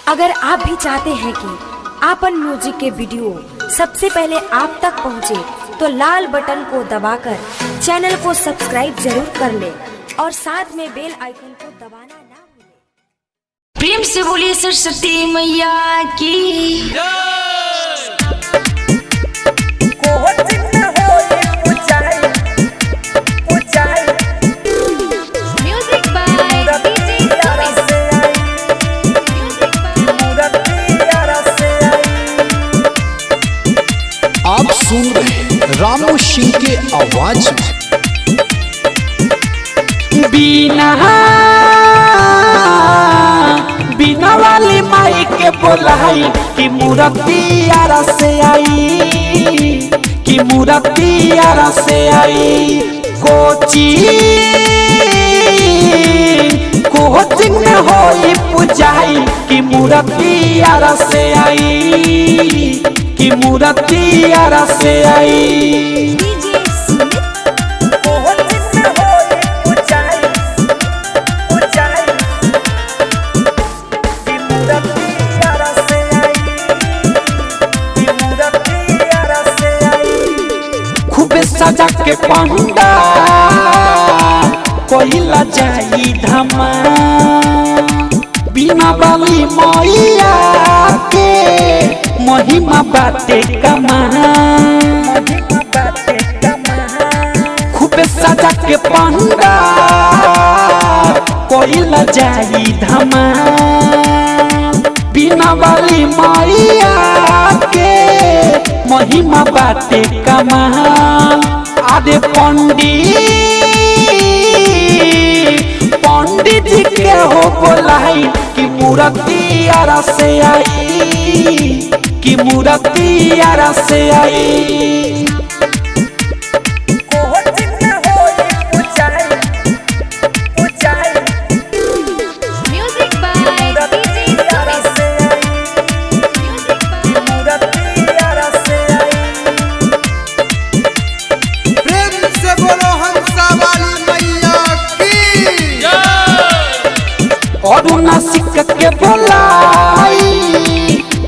अगर आप भी चाहते हैं कि आपन म्यूजिक के वीडियो सबसे पहले आप तक पहुंचे, तो लाल बटन को दबाकर चैनल को सब्सक्राइब जरूर कर ले और साथ में बेल आइकन को दबाना ना भूलें। प्रेम से बोलिए सरस्वती मैया की। आप सुन रहे रामू सिंह के आवाज में। बिना वाली माई के बोलाई कि मूर्ति आरा से आई, कि मूर्ति आरा से आई। कोचिंग में होई पूजाई कि मूर्ति आरा से आई, कि मूर्ति आरा से आई। खूबे सजा के पंडा कोइला जाई धमा, बिना वाली मैया के महिमा बाटे कमा। खूबे सजा के पंडा कोइला जाई धमा, बिना वाली मैया के महिमा बाटे कमाल। आदे पंडित जी के हो बोलाई कि मूर्ति आरा से आई, कि मूर्ति आरा से आई। और नासिक के बोलाई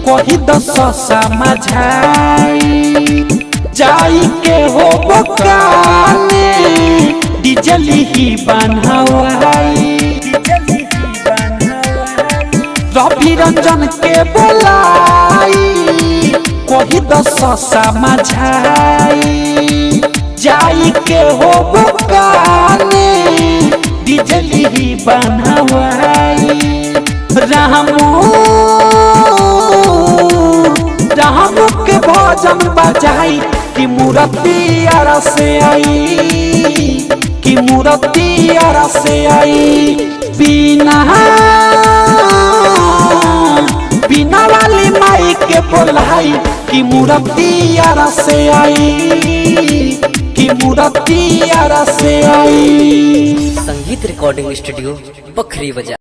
कोई 10 समझाई, जाई के हो बकाने डिजली ही बनवाई। रवि रंजन के बोलाई कोई 10 समझाई, जाई के हो बकाने डिजली ही बनवाई। रामू के भजन बजाई कि मूर्ति आरा से आई, कि मूर्ति आरा से आई। बिना वाली माई के बोलाई कि मूर्ति आरा से आई, कि मूर्ति आरा से आई। संगीत रिकॉर्डिंग स्टूडियो बखरी बाजार।